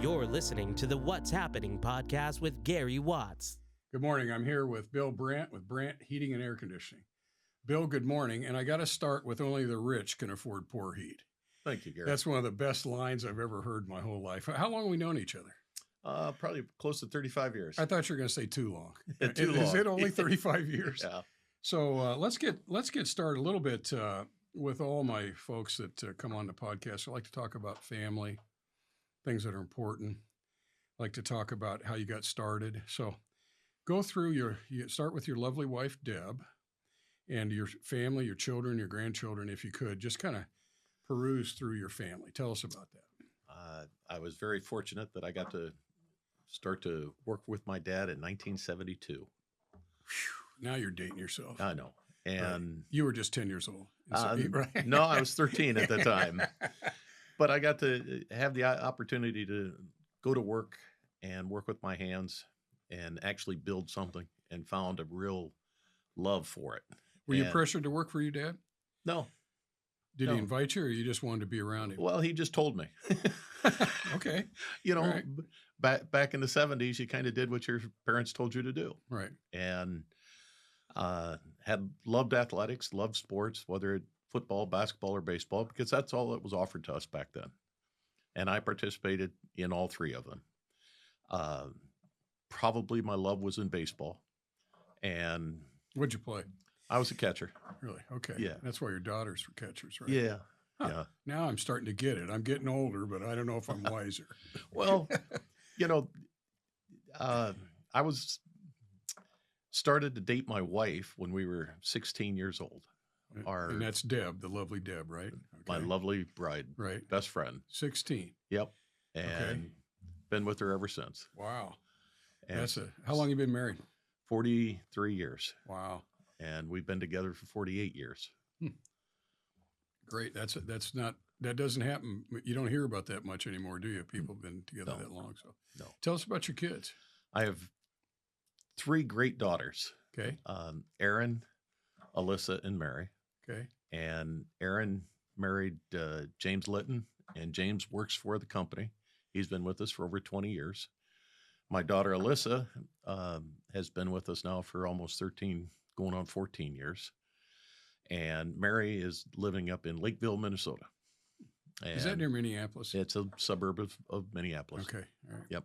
You're listening to the What's Happening podcast with Gary Watts. Good morning. I'm here with Bill Brandt with Brandt Heating and Air Conditioning. Bill, good morning. And I got to start with only the rich can afford poor heat. Thank you, Gary. That's one of the best lines I've ever heard my whole life. How long have we known each other? Probably close to 35 years. I thought you were going to say too long. Too long. Is it only 35 years? Yeah. So let's get started a little bit with all my folks that come on the podcast. I like to talk about family, things that are important. I like to talk about how you got started. So go through you start with your lovely wife, Deb, and your family, your children, your grandchildren, if you could, just kind of peruse through your family. Tell us about that. I was very fortunate that I got to start to work with my dad in 1972. Whew, now you're dating yourself. I know. And right. You were just 10 years old. Right? No, I was 13 at the time. But I got to have the opportunity to go to work and work with my hands and actually build something, and found a real love for it. Were you pressured to work for your dad? No. Did he invite you, or you just wanted to be around him? Well, he just told me. Okay. You know, right. back in the 70s, you kind of did what your parents told you to do. Right. And had loved athletics, loved sports, whether it football, basketball, or baseball, because that's all that was offered to us back then. And I participated in all three of them. Probably my love was in baseball. And what'd you play? I was a catcher. Really? Okay. Yeah. That's why your daughters were catchers, right? Yeah. Huh. Yeah. Now I'm starting to get it. I'm getting older, but I don't know if I'm wiser. Well, you know, I started to date my wife when we were 16 years old. And that's Deb, the lovely Deb, right? Okay. My lovely bride, right? Best friend. 16. Yep. And been with her ever since. Wow. And how long you been married? 43 years. Wow. And we've been together for 48 years. Great. That doesn't happen. You don't hear about that much anymore, do you? People have been together that long. So tell us about your kids. I have 3 great daughters. Okay. Erin, Alyssa, and Mary. Okay. And Erin married James Litton, and James works for the company. He's been with us for over 20 years. My daughter, Alyssa, has been with us now for almost 13, going on 14 years. And Mary is living up in Lakeville, Minnesota. And is that near Minneapolis? It's a suburb of Minneapolis. Okay. All right. Yep.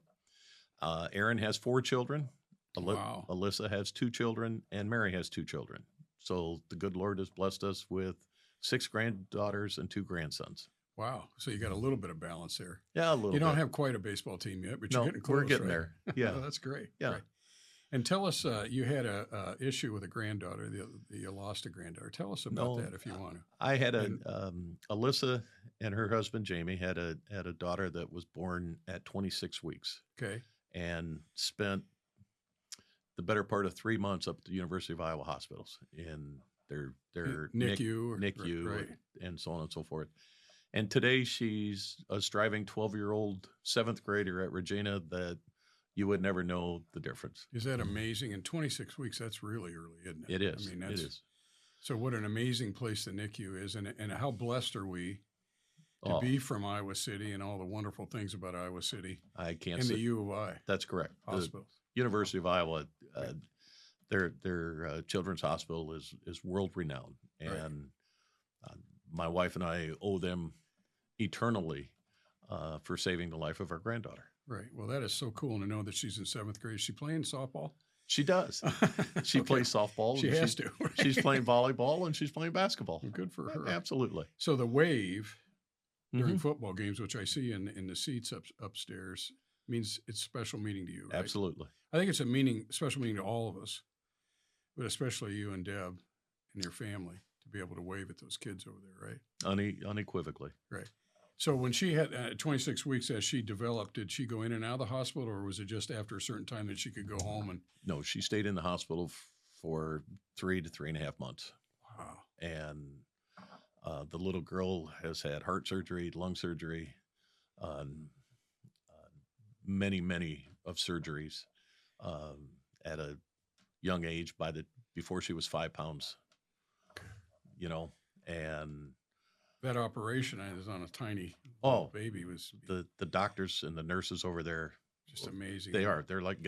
Erin has 4 children. Wow. Alyssa has 2 children, and Mary has 2 children. So the good Lord has blessed us with 6 granddaughters and 2 grandsons. Wow. So you got a little bit of balance there. Yeah, a little bit. You don't have quite a baseball team yet, but you're getting close. We're getting right? there. Yeah. Oh, that's great. Yeah. Great. And tell us, you had a issue with a granddaughter. You lost a granddaughter. Tell us about that if you want to. I had Alyssa and her husband Jamie had a daughter that was born at 26 weeks. Okay. And spent the better part of 3 months up at the University of Iowa hospitals in their NICU, right. And so on and so forth. And today she's a striving 12-year-old 7th grader at Regina that you would never know the difference. Is that amazing? In 26 weeks, that's really early, isn't it? It is. I mean, it is. So what an amazing place the NICU is, and how blessed are we to be from Iowa City and all the wonderful things about Iowa City. I can't and say. the U of I. That's correct. Hospitals. The University of Iowa, their children's hospital is world renowned, and my wife and I owe them eternally for saving the life of our granddaughter. Right. Well, that is so cool to know that she's in 7th grade. Is she playing softball? She does. She plays softball. She has to. Right? She's playing volleyball and she's playing basketball. Well, good for her. Absolutely. So the wave during football games, which I see in the seats upstairs, means it's a special meaning to you, right? Absolutely. I think it's special meaning to all of us, but especially you and Deb and your family to be able to wave at those kids over there, right? Unequivocally. Right. So when she had 26 weeks as she developed, did she go in and out of the hospital, or was it just after a certain time that she could go home? And no, she stayed in the hospital for 3 to 3.5 months. Wow. And the little girl has had heart surgery, lung surgery, many of surgeries at a young age before she was 5 pounds, and That operation is on a tiny Oh, baby was the doctors and the nurses over there, just amazing. they're like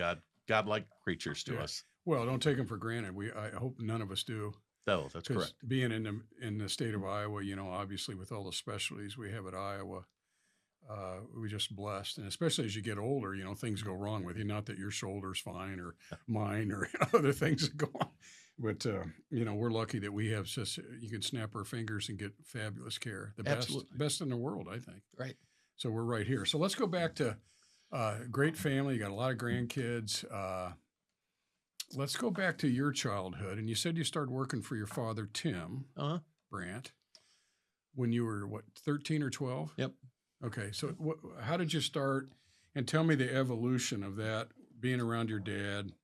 godlike creatures to Yeah. us. Well, don't take them for granted. I hope none of us do. No, that's 'Cause correct. being in the state of Iowa, obviously with all the specialties we have at Iowa, we're just blessed. And especially as you get older, things go wrong with you. Not that your shoulder's fine or mine or other things that go on. But, we're lucky that we have such, you can snap our fingers and get fabulous care. The Absolutely. best in the world, I think. Right. So we're right here. So let's go back to great family. You got a lot of grandkids. Let's go back to your childhood. And you said you started working for your father, Tim Uh-huh. Brandt, when you were, 13 or 12? Yep. Okay. So how did you start? And tell me the evolution of that, being around your dad.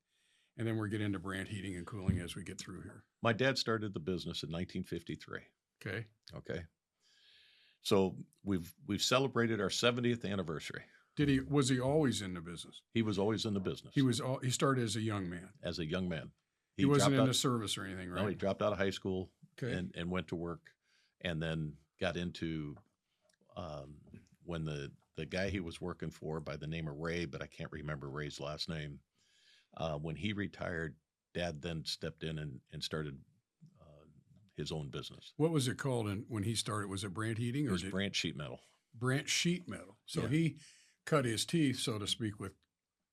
And then we'll get into Brandt Heating and Cooling as we get through here. My dad started the business in 1953. Okay. Okay. So we've celebrated our 70th anniversary. Was he always in the business? He was always in the business. He started as a young man. As a young man. He wasn't dropped in out- the service or anything, right? No, he dropped out of high school Okay. and went to work, and then got into when the guy he was working for by the name of Ray, but I can't remember Ray's last name. When he retired, Dad then stepped in and started his own business. What was it called when he started? Was it Brandt Heating? It Or was Brandt Sheet Metal. Brandt Sheet Metal. So Yeah. he cut his teeth, so to speak, with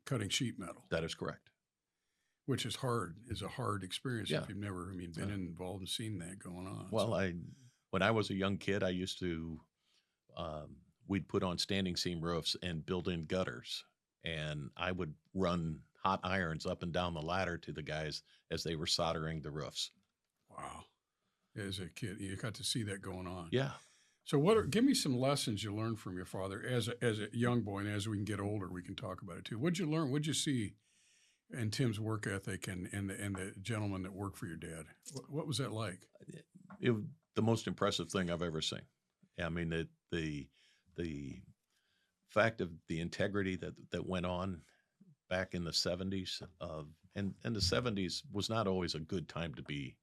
cutting sheet metal, That is correct. which is a hard experience Yeah. if you've never, been involved and seen that going on. Well, So, when I was a young kid, I used to, we'd put on standing seam roofs and build in gutters, and I would run hot irons up and down the ladder to the guys as they were soldering the roofs. wow. As a kid, you got to see that going on. Yeah. So give me some lessons you learned from your father as a young boy, and as we can get older, we can talk about it too. What'd you learn? What'd you see in Tim's work ethic and the gentleman that worked for your dad? What was that like? The most impressive thing I've ever seen. I mean, the fact of the integrity that went on back in the 70s, and the 70s was not always a good time to be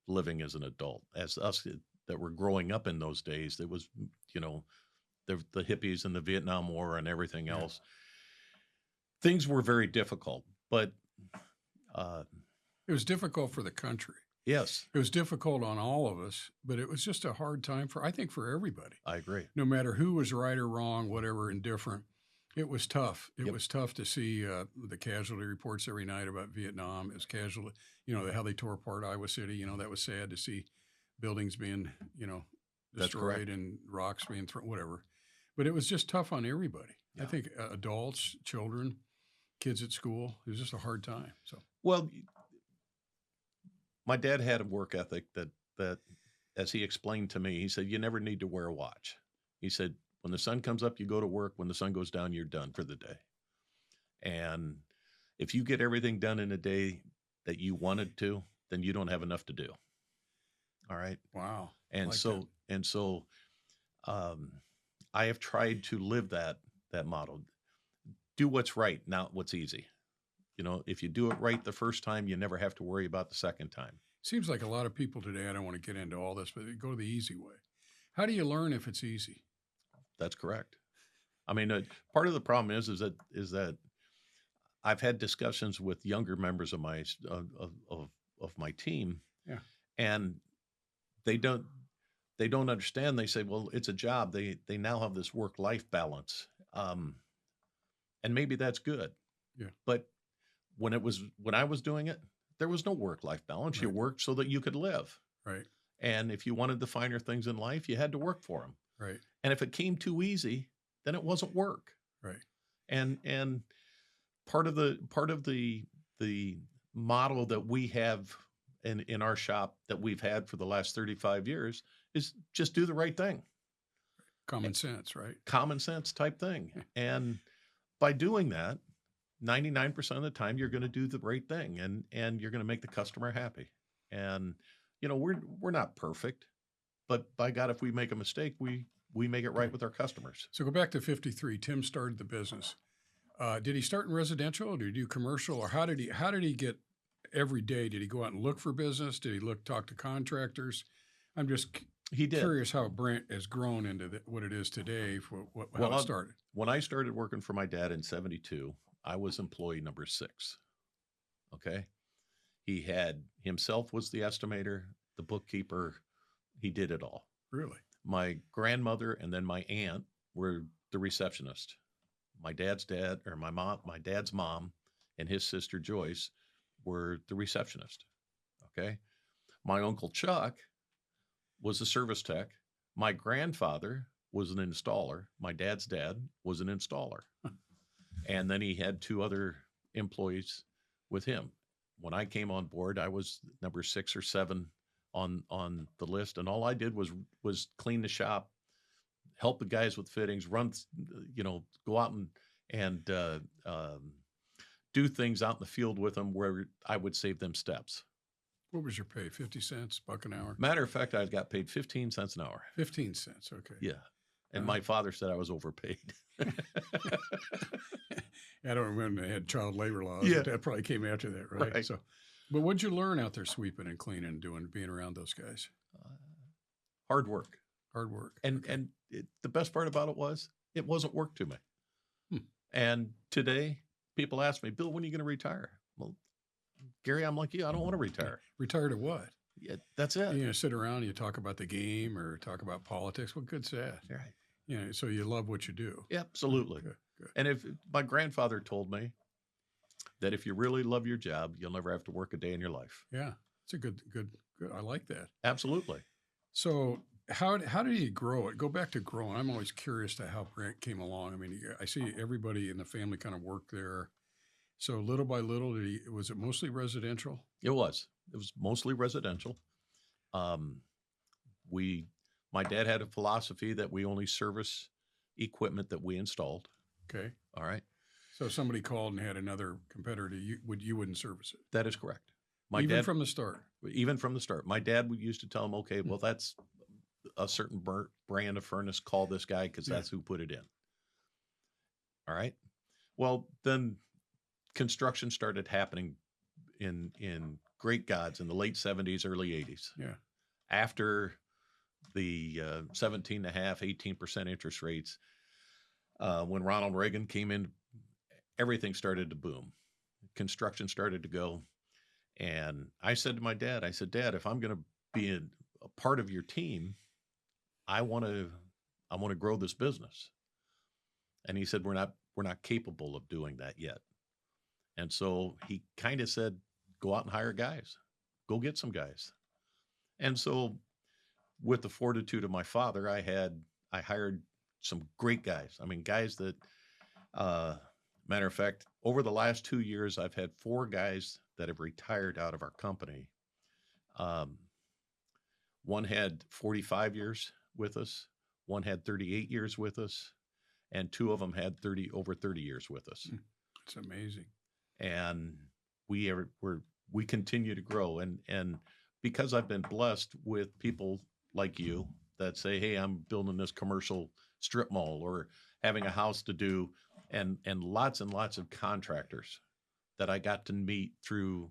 living as an adult. As us that were growing up in those days, it was, the hippies and the Vietnam War and everything Yeah. else. Things were very difficult, but It was difficult for the country. yes, It was difficult on all of us, but it was just a hard time I think for everybody. I agree. No matter who was right or wrong, whatever, indifferent, it was tough. It Yep. was tough to see the casualty reports every night about Vietnam. It was casualty, how they tore apart Iowa City. That was sad to see buildings being, That's correct. destroyed and rocks being thrown, whatever. But it was just tough on everybody. I Yeah. think adults, children, kids at school. It was just a hard time. So Well, my dad had a work ethic that, as he explained to me, he said, you never need to wear a watch. He said, when the sun comes up, you go to work. When the sun goes down, you're done for the day. And if you get everything done in a day that you wanted to, then you don't have enough to do. All right. wow. And Like so, I have tried to live that model. Do what's right, not what's easy. If you do it right the first time, you never have to worry about the second time. Seems like a lot of people today, I don't want to get into all this, but they go the easy way. How do you learn if it's easy? That's correct. I mean, part of the problem is that I've had discussions with younger members of my of my team, Yeah. and they don't understand. They say, "Well, it's a job." They now have this work-life balance, and maybe that's good. Yeah. But when I was doing it, there was no work-life balance. You Right. worked so that you could live, Right. and if you wanted the finer things in life, you had to work for them. Right. And if it came too easy, then it wasn't work. Right. And part of the model that we have in our shop that we've had for the last 35 years is just do the right thing. Common sense, right? Common sense type thing. And by doing that, 99% of the time you're going to do the right thing and you're going to make the customer happy. And we're not perfect, but by God, if we make a mistake, we make it right with our customers. So go back to 53. Tim started the business. Did he start in residential or did he do commercial, or how did he get every day? Did he go out and look for business? Did he talk to contractors? I'm just He did. Curious how Brandt has grown into what it is today, how Well, it started. when I started working for my dad in 72, I was employee number 6. Okay. He had himself was the estimator, the bookkeeper. He did it all. Really? My grandmother and then my aunt were the receptionist. My dad's dad or my dad's mom and his sister Joyce were the receptionist. Okay. My uncle Chuck was a service tech. My grandfather was an installer. My dad's dad was an installer. And then he had 2 other employees with him. When I came on board, I was number 6 or 7 on the list, and all I did was clean the shop, help the guys with fittings, run, go out and do things out in the field with them where I would save them steps. What was your pay? 50 cents, $1 an hour? Matter of fact, I got paid 15 cents an hour. 15 cents. Okay. Yeah. And my father said I was overpaid. I don't remember when they had child labor laws. Yeah. But that probably came after that, right? Right. So, but what'd you learn out there sweeping and cleaning and being around those guys? Hard work. Hard work. And the best part about it was it wasn't work to me. Hmm. And today, people ask me, Bill, when are you going to retire? Well, Gary, I'm like you. I don't want to retire. Retire to what? Yeah, that's it. You know, sit around and you talk about the game or talk about politics. What good's that? Right. You know, so you love what you do. Absolutely. Good. And if my grandfather told me that if you really love your job, you'll never have to work a day in your life. Yeah, it's a good. I like that. Absolutely. So how did he grow it? Go back to growing. I'm always curious to how Brandt came along. I mean, I see everybody in the family kind of work there. So little by little, was it mostly residential? It was mostly residential. My dad had a philosophy that we only service equipment that we installed. Okay. All right. So if somebody called and had another competitor, you wouldn't service it. That is correct. Even from the start. Even from the start. My dad used to tell him, okay, well, that's a certain brand of furnace. Call this guy because that's who put it in. All right. Well, then construction started happening in Great Gods in the late 70s, early 80s. Yeah. After the 17.5%, 18% interest rates, when Ronald Reagan came in, everything started to boom. Construction started to go. And I said to my dad, I said, Dad, if I'm going to be a part of your team, I want to grow this business. And he said, we're not capable of doing that yet. And so he kind of said, go out and hire guys, go get some guys. And so with the fortitude of my father, I hired some great guys. I mean, guys that, matter of fact, over the last 2 years, I've had 4 guys that have retired out of our company. One had 45 years with us. One had 38 years with us. And 2 of them had over 30 years with us. It's amazing. And we continue to grow. And because I've been blessed with people like you that say, hey, I'm building this commercial strip mall or having a house to do, and lots of contractors that I got to meet through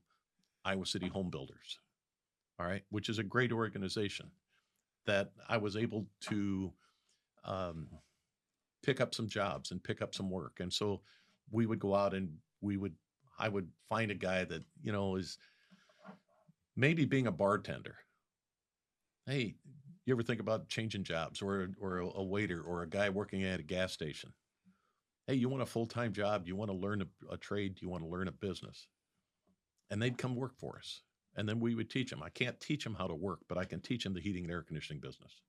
Iowa City Home Builders, all right, which is a great organization that I was able to pick up some jobs and pick up some work. And so we would go out and I would find a guy that, is maybe being a bartender. Hey, you ever think about changing jobs or a waiter or a guy working at a gas station? Hey, you want a full-time job? You want to learn a trade? You want to learn a business? And they'd come work for us. And then we would teach them. I can't teach them how to work, but I can teach them the heating and air conditioning business.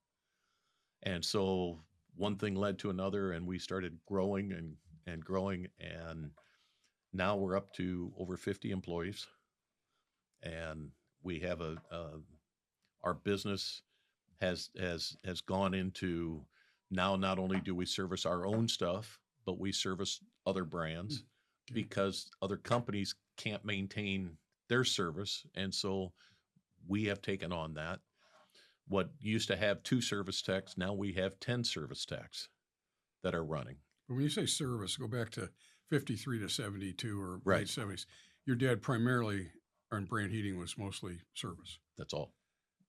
And so one thing led to another, and we started growing and growing. And now we're up to over 50 employees. And we have our business has gone into now, not only do we service our own stuff, but we service other brands because other companies can't maintain their service. And so we have taken on that. What used to have 2 service techs, now we have 10 service techs that are running. But when you say service, go back to 53 to 72 or Right. late 70s. Your dad primarily, on Brandt Heating, was mostly service. That's all.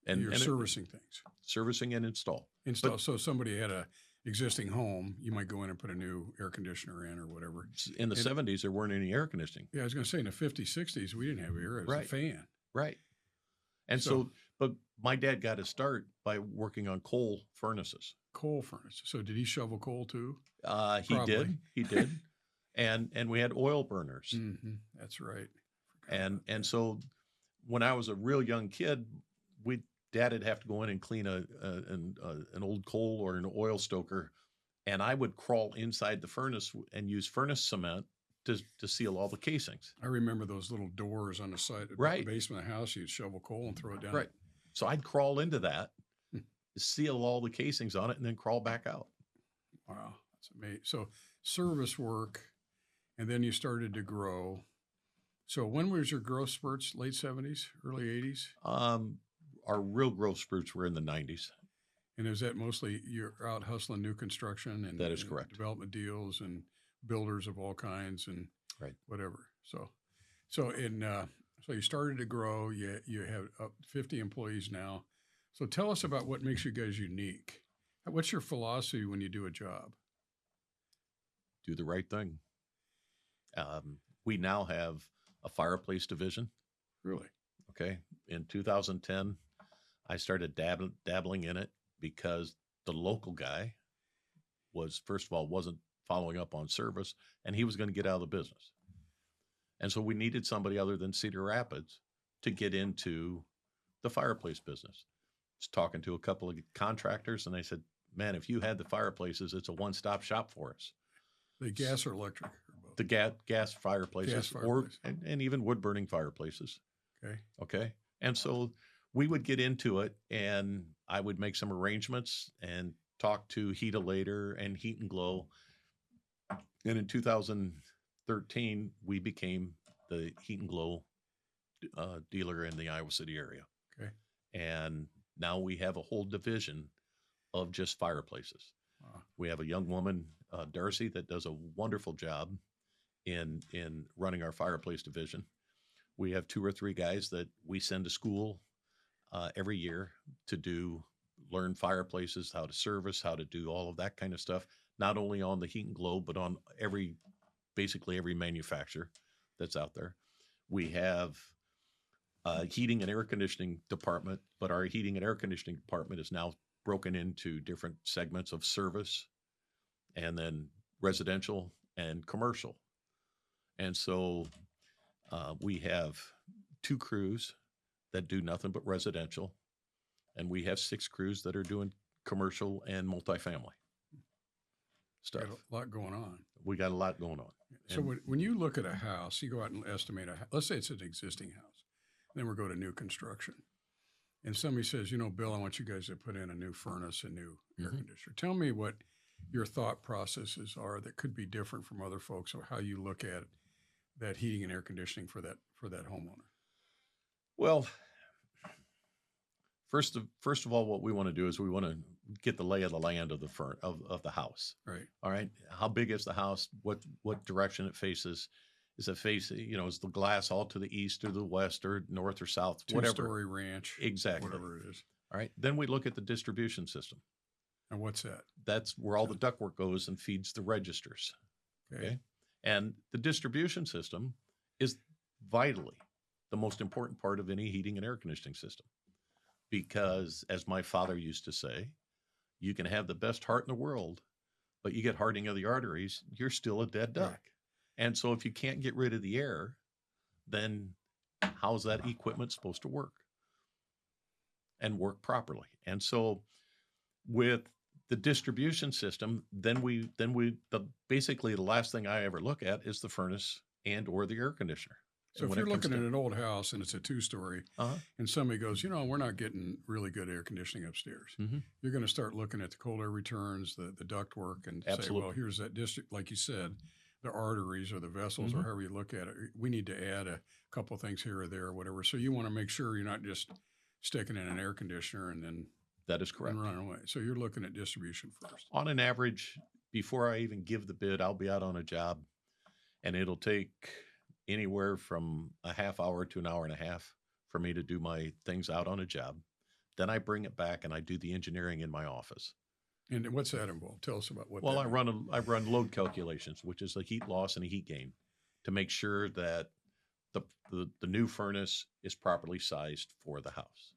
You're servicing things. Servicing and install. So if somebody had a existing home, you might go in and put a new air conditioner in or whatever. In the 70s, there weren't any air conditioning. Yeah, I was going to say in the 50s, 60s, we didn't have air. It was a fan. Right. And but my dad got his start by working on coal furnaces. Coal furnaces. So did he shovel coal too? He did. He did. And we had oil burners. Mm-hmm. That's right. And so when I was a real young kid, Dad would have to go in and clean an old coal or an oil stoker, and I would crawl inside the furnace and use furnace cement to seal all the casings. I remember those little doors on the side, the basement of the house. You'd shovel coal and throw it down. Right. So I'd crawl into that, seal all the casings on it, and then crawl back out. Wow, that's amazing. So service work, and then you started to grow. So when was your growth spurts? Late 70s, early 80s? Our real growth spurts were in the 90s. And is that mostly you're out hustling new construction and that is correct. Development deals and builders of all kinds and whatever. So you started to grow. You have up 50 employees now. So tell us about what makes you guys unique. What's your philosophy when you do a job? Do the right thing. We now have a fireplace division. Really? Okay. In 2010, I started dabbling in it because the local guy wasn't following up on service, and he was going to get out of the business. And so we needed somebody other than Cedar Rapids to get into the fireplace business. I was talking to a couple of contractors, and they said, man, if you had the fireplaces, it's a one-stop shop for us. The gas or electric? Or both? The gas fireplaces, and even wood-burning fireplaces. Okay. And so we would get into it, and I would make some arrangements and talk to Heat-A-Later and Heat and Glow. And in 2013, we became the Heat and Glow dealer in the Iowa City area. Okay. And now we have a whole division of just fireplaces. Wow. We have a young woman, Darcy, that does a wonderful job in running our fireplace division. We have 2 or 3 guys that we send to school every year to learn fireplaces, how to service, how to do all of that kind of stuff, not only on the Heat and Glow, but on basically every manufacturer that's out there. We have a heating and air conditioning department, but our heating and air conditioning department is now broken into different segments of service and then residential and commercial. And so we have 2 crews that do nothing but residential, and we have 6 crews that are doing commercial and multifamily stuff. Got a lot going on. We got a lot going on. So when you look at a house, you go out and estimate let's say it's an existing house, then we'll go to new construction. And somebody says, Bill, I want you guys to put in a new furnace, a new air conditioner. Tell me what your thought processes are that could be different from other folks, or how you look at that heating and air conditioning for that homeowner. Well, first of all, what we want to do is we want to get the lay of the land of the house. Right. All right. How big is the house? What direction it faces? Is it facing, is the glass all to the east or the west or north or south? Whatever. 2-story ranch. Exactly. Whatever it is. All right. Then we look at the distribution system. And what's that? That's where all the ductwork goes and feeds the registers. Okay. And the distribution system is vitally the most important part of any heating and air conditioning system. Because, as my father used to say, you can have the best heart in the world, but you get hardening of the arteries, you're still a dead duck. Right. And so if you can't get rid of the air, then how's that equipment supposed to work and work properly? And so with the distribution system, basically the last thing I ever look at is the furnace and or the air conditioner. So if you're looking at an old house and it's a 2-story, and somebody goes, we're not getting really good air conditioning upstairs, you're going to start looking at the cold air returns, the duct work, and say, well, here's that district, like you said, the arteries or the vessels or however you look at it. We need to add a couple of things here or there or whatever. So you want to make sure you're not just sticking in an air conditioner and then that is correct. And running away. So you're looking at distribution first. On an average, before I even give the bid, I'll be out on a job, and it'll take anywhere from a half hour to an hour and a half for me to do my things out on a job. Then I bring it back and I do the engineering in my office. And what's that involved? Tell us about what. Well, that I run load calculations, which is a heat loss and a heat gain, to make sure that the new furnace is properly sized for the house.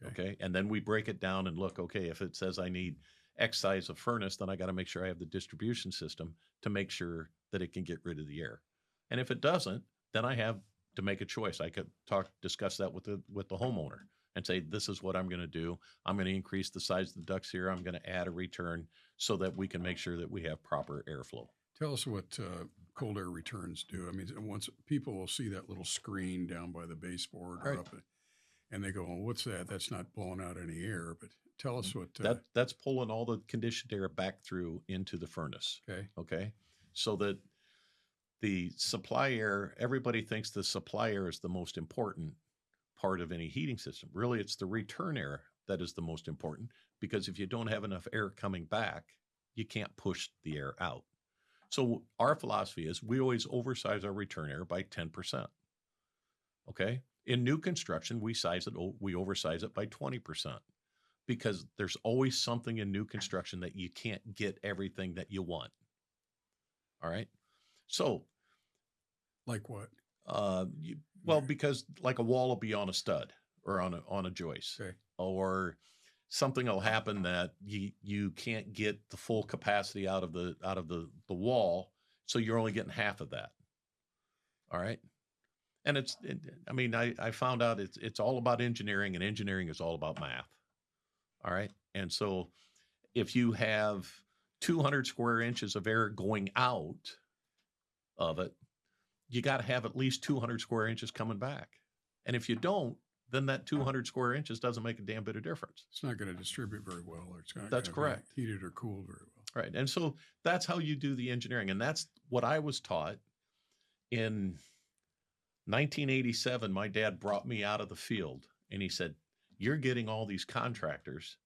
Okay. And then we break it down and look, okay, if it says I need X size of furnace, then I got to make sure I have the distribution system to make sure that it can get rid of the air. And if it doesn't, then I have to make a choice. I could discuss that with the homeowner and say, this is what I'm going to do. I'm going to increase the size of the ducts here. I'm going to add a return so that we can make sure that we have proper airflow. Tell us what cold air returns do. I mean, once people will see that little screen down by the baseboard or up, and they go, well, what's that? That's not blowing out any air. But tell us what. That's pulling all the conditioned air back through into the furnace. Okay. So that the supply air, everybody thinks the supply air is the most important part of any heating system. Really, it's the return air that is the most important, because if you don't have enough air coming back, you can't push the air out. So our philosophy is we always oversize our return air by 10%. Okay. In new construction, we oversize it by 20%, because there's always something in new construction that you can't get everything that you want. All right. So like what? Because like a wall will be on a stud or on a joist, or something will happen that you can't get the full capacity out of the wall, so you're only getting half of that. All right. And I found out it's all about engineering, and engineering is all about math. All right. And so if you have 200 square inches of air going out of it, you got to have at least 200 square inches coming back. And if you don't, then that 200 square inches doesn't make a damn bit of difference. It's not going to distribute very well. Or it's not That's correct. Heated or cooled very well. Right. And so that's how you do the engineering. And that's what I was taught. In 1987, my dad brought me out of the field and he said, you're getting all these contractors.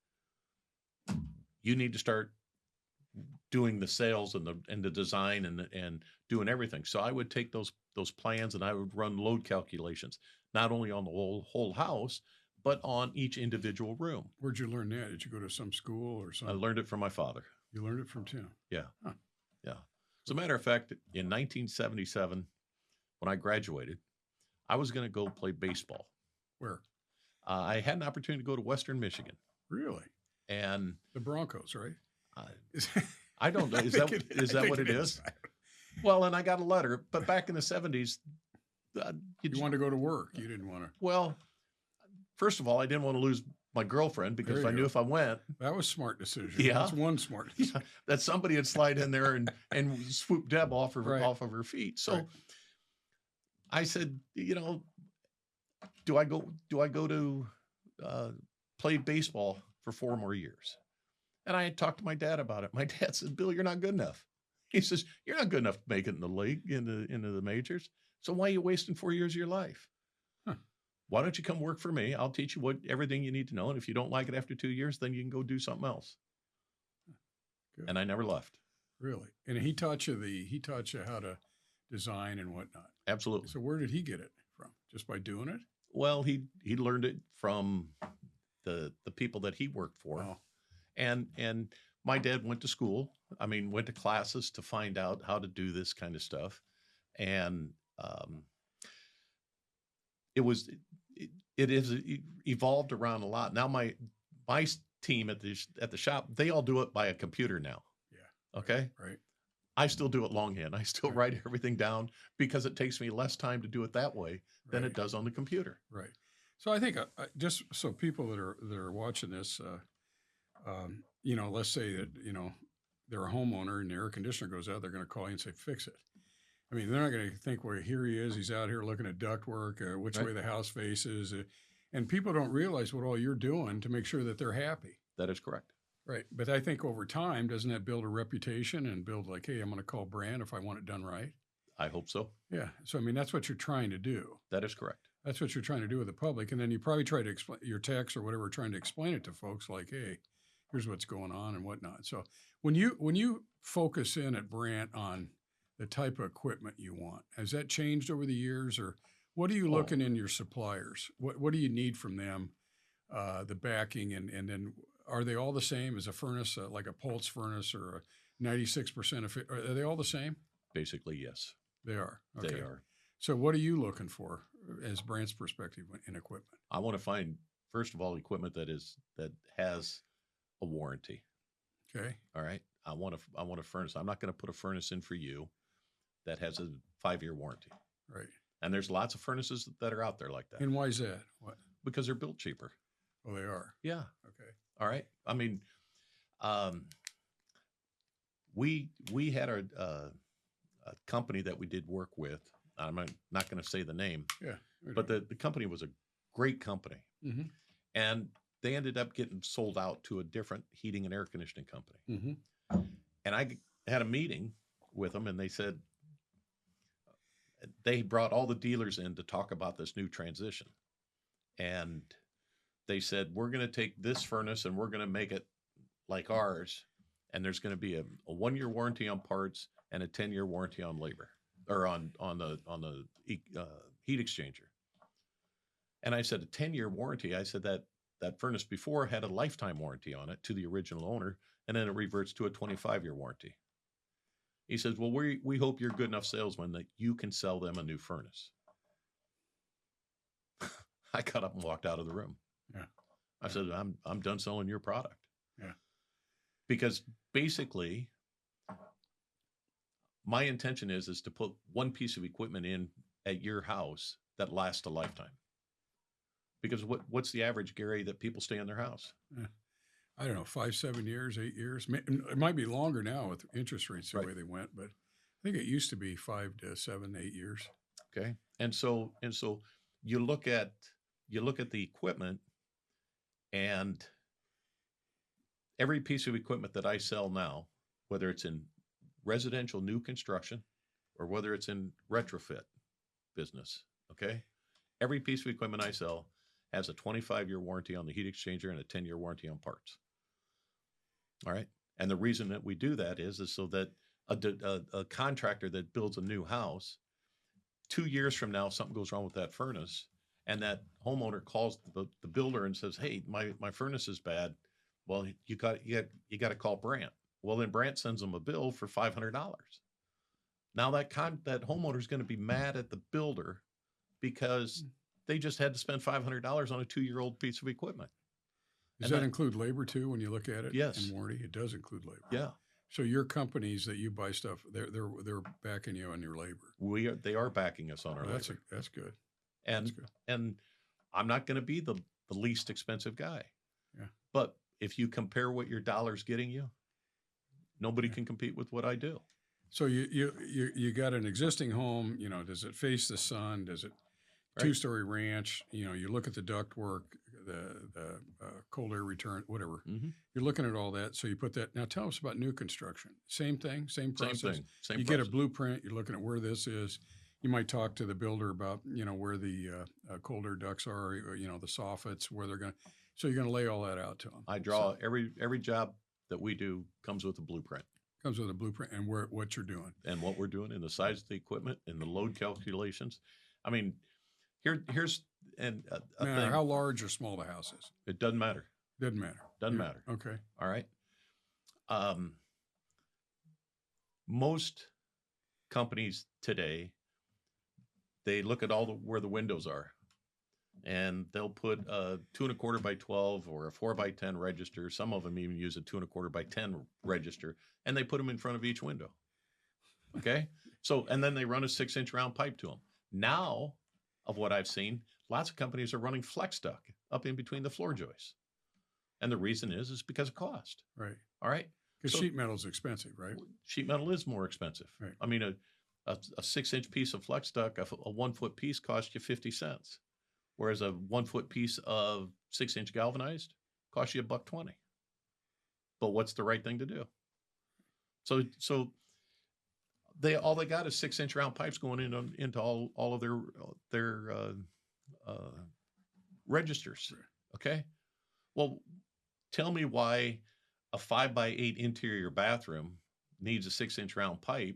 You need to start doing the sales and the design and doing everything. So I would take those plans and I would run load calculations, not only on the whole house, but on each individual room. Where'd you learn that? Did you go to some school or something? I learned it from my father. You learned it from Tim? Yeah. Huh. Yeah. As a matter of fact, in 1977, when I graduated, I was going to go play baseball. Where? I had an opportunity to go to Western Michigan. Really? And the Broncos, right? I don't know. Is that what it is? Well, and I got a letter, but back in the 70s, you wanted to go to work. You didn't want to. Well, first of all, I didn't want to lose my girlfriend, because I knew if I went. That was a smart decision. Yeah. That's one smart decision. Yeah, that somebody would slide in there and swoop Deb off of her feet. So I said, do I go to play baseball for 4 more years? And I had talked to my dad about it. My dad said, Bill, you're not good enough. He says, you're not good enough to make it in the league, into the majors. So why are you wasting 4 years of your life? Huh. Why don't you come work for me? I'll teach you everything you need to know. And if you don't like it after 2 years, then you can go do something else. Good. And I never left. Really? And he taught you how to design and whatnot. Absolutely. So where did he get it from? Just by doing it? Well, he learned it from the people that he worked for. Oh. And my dad went to school. Went to classes to find out how to do this kind of stuff. And it has evolved around a lot. Now my team at the shop, they all do it by a computer now. Yeah. Okay. Right. I still do it longhand. I still write everything down, because it takes me less time to do it that way than it does on the computer. Right. So I think just so people that are watching this, let's say that, they're a homeowner and the air conditioner goes out, they're going to call you and say, fix it. They're not going to think, well, here he is. He's out here looking at ductwork, which way the house faces. And people don't realize what all you're doing to make sure that they're happy. That is correct. Right. But I think over time, doesn't that build a reputation and build like, hey, I'm going to call Brandt if I want it done right? I hope so. Yeah. So, that's what you're trying to do. That is correct. That's what you're trying to do with the public. And then you probably try to explain your text or whatever, trying to explain it to folks like, hey, here's what's going on and whatnot. So when you focus in at Brandt on the type of equipment you want, has that changed over the years, or what are you looking in your suppliers? What do you need from them the backing, and then are they all the same? Is a furnace like a Pulse furnace or a 96% are they all the same? Basically, yes, They are. they Okay. are. So what are you looking for as Brandt's perspective in equipment? I want to find, first of all, equipment that has a warranty. Okay. All right. I want a furnace. I'm not going to put a furnace in for you that has a 5-year warranty. Right. And there's lots of furnaces that are out there like that. And why is that? What? Because they're built cheaper. Oh, they are. Yeah. Okay. All right. I mean, we had a company that we did work with. I'm not going to say the name. Yeah. But the company was a great company. Mm-hmm. And they ended up getting sold out to a different heating and air conditioning company. Mm-hmm. And I had a meeting with them, and they said they brought all the dealers in to talk about this new transition. And they said, we're going to take this furnace and we're going to make it like ours. And there's going to be a 1-year warranty on parts and a 10-year warranty on labor, or on the heat exchanger. And I said, a 10-year warranty. I said that furnace before had a lifetime warranty on it to the original owner, and then it reverts to a 25-year warranty. He says, well, we hope you're good enough salesman that you can sell them a new furnace. I got up and walked out of the room. Yeah. I said, I'm done selling your product. Yeah. Because basically, my intention is to put one piece of equipment in at your house that lasts a lifetime. Because what's the average, Gary, that people stay in their house? I don't know, 5, 7 years, 8 years. It might be longer now with interest rates the way they went, but I think it used to be 5 to 7, 8 years. Okay. And so you look at the equipment, and every piece of equipment that I sell now, whether it's in residential new construction or whether it's in retrofit business, okay? Every piece of equipment I sell has a 25-year warranty on the heat exchanger and a 10-year warranty on parts. All right. And the reason that we do that is so that a contractor that builds a new house, 2 years from now, something goes wrong with that furnace, and that homeowner calls the builder and says, hey, my furnace is bad. Well, you got to call Brandt. Well, then Brandt sends them a bill for $500. Now that homeowner is going to be mad at the builder because they just had to spend $500 on a 2-year-old piece of equipment. Does that include labor too when you look at it? Yes. In warranty, it does include labor. Yeah. So your companies that you buy stuff, they're backing you on your labor. They are backing us on our labor. That's good. And I'm not going to be the least expensive guy. Yeah. But if you compare what your dollar's getting you, nobody can compete with what I do. So you got an existing home, does it face the sun? Does it two-story ranch? You look at the ductwork, the cold air return, whatever. Mm-hmm. You're looking at all that. So you put that. Now tell us about new construction. Same thing, same process. Same thing. Same you process. get a blueprint. You're looking at where this is. You might talk to the builder about where the cold air ducts are, or, the soffits, where they're going. So you're going to lay all that out to them. I draw every job that we do comes with a blueprint. Comes with a blueprint and what you're doing. And what we're doing, and the size of the equipment, and the load calculations. I mean, here's thing. How large or small the house is. It doesn't matter. Doesn't matter. Doesn't matter. Okay. All right. Most companies today, they look at where the windows are, and they'll put a 2 1/4 by 12 or a 4 by 10 register. Some of them even use a 2 1/4 by 10 register, and they put them in front of each window. Okay. And then they run a 6-inch round pipe to them. Now, of what I've seen, lots of companies are running flex duct up in between the floor joists. And the reason is because of cost. Right. All right. Because sheet metal is expensive, right? Sheet metal is more expensive. Right. I mean, a 6-inch piece of flex duct, a 1-foot piece costs you 50 cents. Whereas a 1-foot piece of 6-inch galvanized costs you $1.20. But what's the right thing to do? So all they got is 6-inch round pipes going into all of their registers. Okay. Well, tell me why a 5 by 8 interior bathroom needs a 6-inch round pipe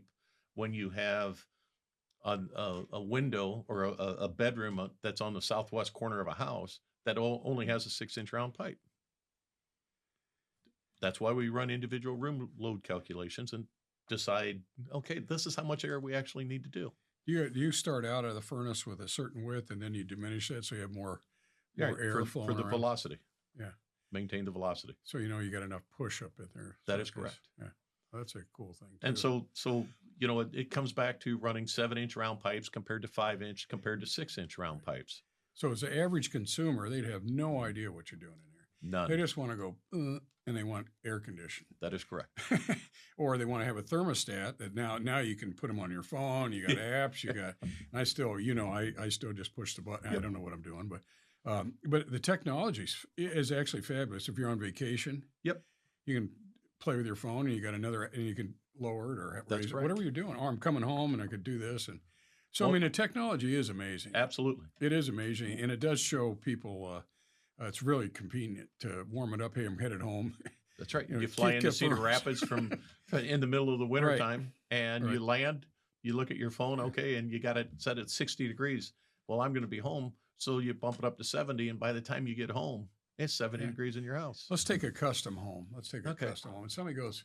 when you have a window or a bedroom that's on the southwest corner of a house that only has a 6-inch round pipe. That's why we run individual room load calculations and decide, okay, this is how much air we actually need to do. You start out of the furnace with a certain width, and then you diminish that so you have more air flowing for the around. velocity. Yeah. Maintain the velocity. So you got enough push up in there. That is correct. Yeah. Well, that's a cool thing, too. And so it comes back to running 7-inch round pipes compared to 5-inch compared to 6-inch round pipes. So as an average consumer, they'd have no idea what you're doing in there. None. They just want to go, and they want air conditioning. That is correct. Or they want to have a thermostat that now you can put them on your phone. You got apps. You got. And I still, I still just push the button. Yep. I don't know what I'm doing, but the technology is actually fabulous. If you're on vacation, Yep, you can play with your phone, and you got another, and you can lower it or raise it, whatever you're doing. Or I'm coming home and I could do this, and so I mean the technology is amazing. Absolutely, it is amazing, and it does show people. It's really convenient to warm it up. Hey, I'm headed home. That's right. You fly into Cedar Rapids from in the middle of the winter time, and you land. You look at your phone, okay, and you got it set at 60 degrees. Well, I'm going to be home, so you bump it up to 70, and by the time you get home, it's 70 degrees in your house. Let's take a custom home. Custom home. And somebody goes,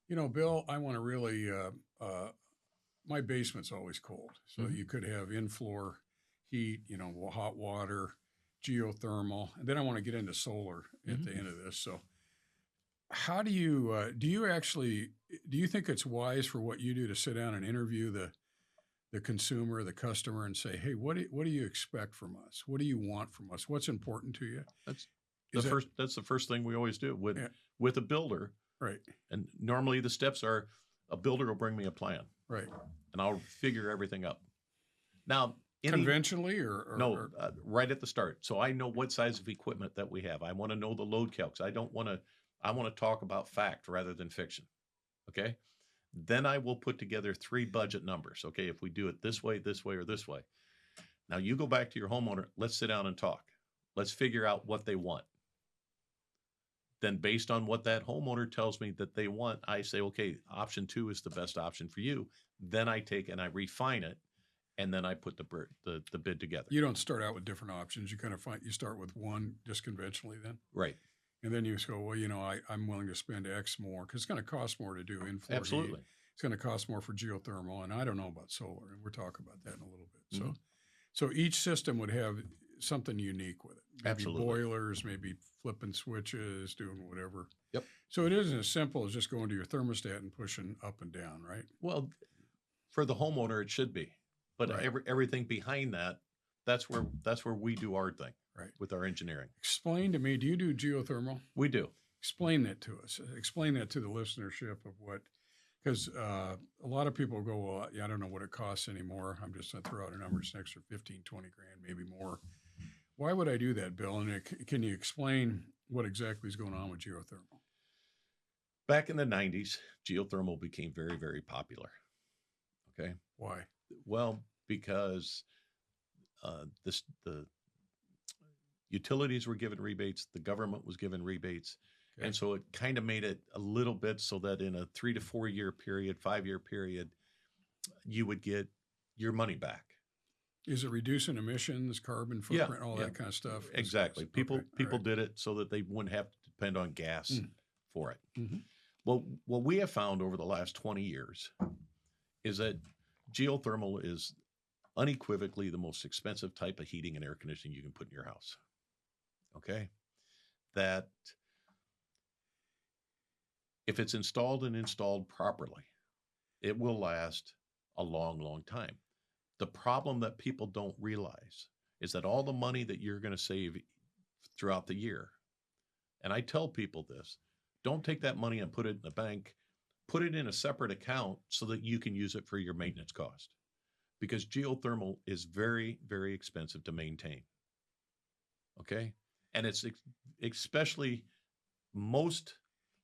Bill, I want to really. My basement's always cold, so you could have in-floor heat. Hot water. Geothermal, and then I want to get into solar at the end of this. So, how do you think it's wise for what you do to sit down and interview the consumer, the customer, and say, hey, what do you expect from us? What do you want from us? What's important to you? That's the first thing we always do with a builder. Right. And normally the steps are a builder will bring me a plan. Right. And I'll figure everything up. Now, conventionally or no, right at the start. So I know what size of equipment that we have. I want to know the load calcs. I want to talk about fact rather than fiction. Okay. Then I will put together 3 budget numbers. Okay. If we do it this way, or this way. Now you go back to your homeowner. Let's sit down and talk. Let's figure out what they want. Then based on what that homeowner tells me that they want, I say, okay, option 2 is the best option for you. Then I take and I refine it. And then I put the bid together. You don't start out with different options. You kind of you start with one just conventionally then. Right. And then you just go, well, I'm willing to spend X more because it's going to cost more to do in-floor Absolutely. heat. It's going to cost more for geothermal, and I don't know about solar, and we'll talk about that in a little bit. Mm-hmm. So each system would have something unique with it. Maybe Absolutely. Boilers, maybe flipping switches, doing whatever. Yep. So it isn't as simple as just going to your thermostat and pushing up and down, right? Well, for the homeowner, it should be. But everything behind that's where we do our thing, right? With our engineering. Explain to me, do you do geothermal? We do. Explain that to us. Explain that to the listenership of what, because a lot of people go, well, I don't know what it costs anymore. I'm just going to throw out a number. It's an extra 15, 20 grand, maybe more. Why would I do that, Bill? And can you explain what exactly is going on with geothermal? Back in the 90s, geothermal became very, very popular. Okay. Why? Well, because the utilities were given rebates, the government was given rebates, and so it kind of made it a little bit so that in a 3 to 4 year period, 5-year period, you would get your money back. Is it reducing emissions, carbon footprint, all that kind of stuff? Exactly. People did it so that they wouldn't have to depend on gas for it. Mm-hmm. Well, what we have found over the last 20 years is that geothermal is unequivocally the most expensive type of heating and air conditioning you can put in your house. Okay? That if it's installed properly, it will last a long, long time. The problem that people don't realize is that all the money that you're going to save throughout the year, and I tell people this, don't take that money and put it in the bank. Put it in a separate account so that you can use it for your maintenance cost. Because geothermal is very, very expensive to maintain. Okay? And it's especially, most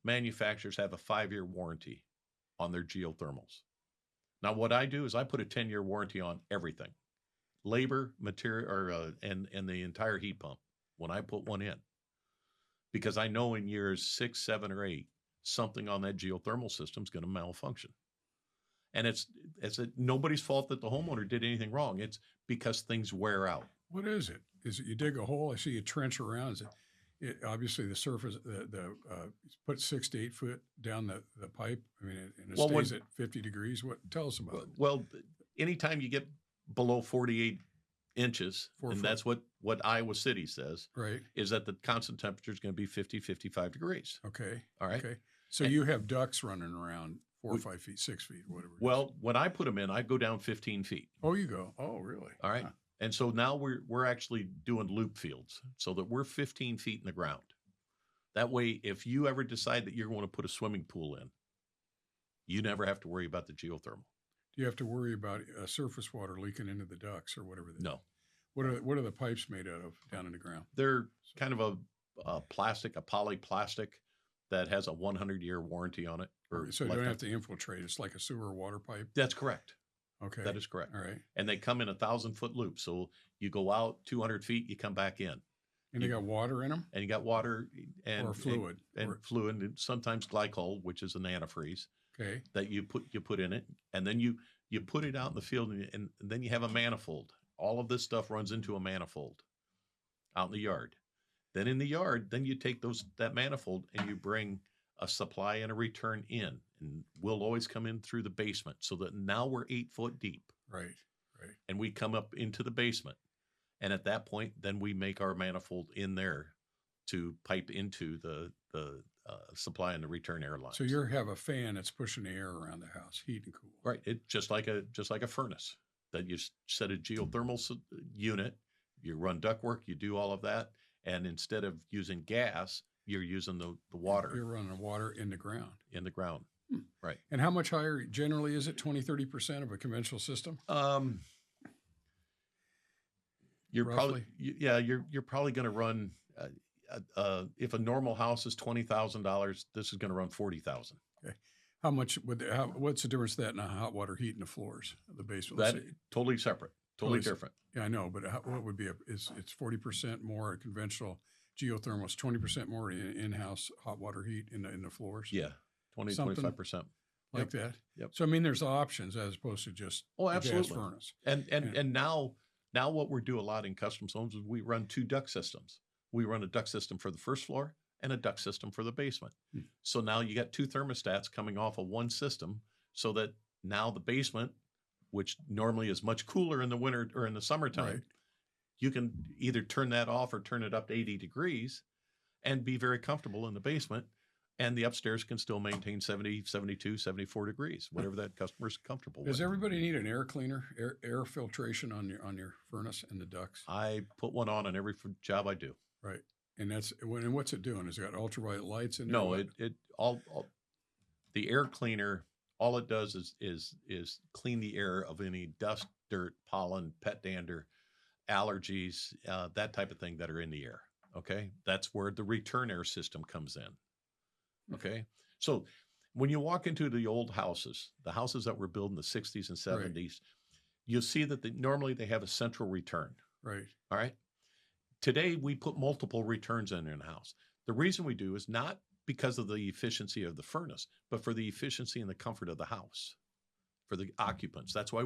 manufacturers have a 5-year warranty on their geothermals. Now, what I do is I put a 10-year warranty on everything. Labor, material, and the entire heat pump when I put one in. Because I know in years 6, 7, or 8, something on that geothermal system is going to malfunction. And it's nobody's fault that the homeowner did anything wrong. It's because things wear out. What is it? Is it you dig a hole? I see you trench around. Is it obviously the surface, put 6 to 8 foot down the pipe. I mean, and it stays at 50 degrees. What? Tell us about it. Well, anytime you get below 48 inches, and that's what Iowa City says, right, is that the constant temperature is going to be 50, 55 degrees. Okay. All right. Okay. So you have ducts running around 4 or 5 feet, 6 feet, whatever. Well, when I put them in, I go down 15 feet. Oh, you go. Oh, really? All right. Huh. And so now we're actually doing loop fields so that we're 15 feet in the ground. That way, if you ever decide that you're going to put a swimming pool in, you never have to worry about the geothermal. Do you have to worry about surface water leaking into the ducts or whatever? No. What are the pipes made out of down in the ground? They're kind of a polyplastic that has a 100-year warranty on it. So you don't have to infiltrate. It's like a sewer water pipe? That's correct. Okay. That is correct. All right. And they come in 1,000-foot loops. So you go out 200 feet, you come back in. And you got water in them? And you got water and fluid. And fluid, and sometimes glycol, which is an antifreeze. Okay. That you put in it. And then you put it out in the field, and then you have a manifold. All of this stuff runs into a manifold out in the yard. Then in the yard, then you take that manifold and you bring a supply and a return in, and we'll always come in through the basement, so that now we're 8 foot deep. Right. Right. And we come up into the basement, and at that point, then we make our manifold in there to pipe into the supply and the return air lines. So you have a fan that's pushing the air around the house, heat and cool. Right. It just like a furnace that you set a geothermal unit, you run ductwork, you do all of that, and instead of using gas, you're using the water. You're running water in the ground. In the ground. Right. And how much higher generally is it? 20-30% of a conventional system? You're roughly? you're probably going to run if a normal house is $20,000, this is going to run $40,000. Okay. How much what's the difference of that in a hot water heat in the floors, the basement? That totally separate, totally different. Yeah, I know, but what would be it's 40% more conventional geothermal, it's 20% more in-house hot water heat in the floors? Yeah, 25%. Like that? Yep. So, I mean, there's options as opposed to just absolutely. gas furnace. And now what we do a lot in custom homes is we run 2 duct systems. We run a duct system for the first floor and a duct system for the basement. So now you got 2 thermostats coming off of one system, so that now the basement, which normally is much cooler in the winter or in the summertime, right, you can either turn that off or turn it up to 80 degrees and be very comfortable in the basement. And the upstairs can still maintain 70, 72, 74 degrees, whatever that customer's comfortable with. Does everybody need an air cleaner, air filtration on your furnace and the ducts? I put one on every job I do. Right. And what's it doing? Has it got ultraviolet lights in there? No, all the air cleaner, all it does is clean the air of any dust, dirt, pollen, pet dander, allergies, that type of thing that are in the air. Okay. That's where the return air system comes in. Okay. So when you walk into the old houses, the houses that were built in the 60s and 70s, right, you'll see that normally they have a central return. Right. All right. Today, we put multiple returns in the house. The reason we do is not because of the efficiency of the furnace, but for the efficiency and the comfort of the house, for the occupants. That's why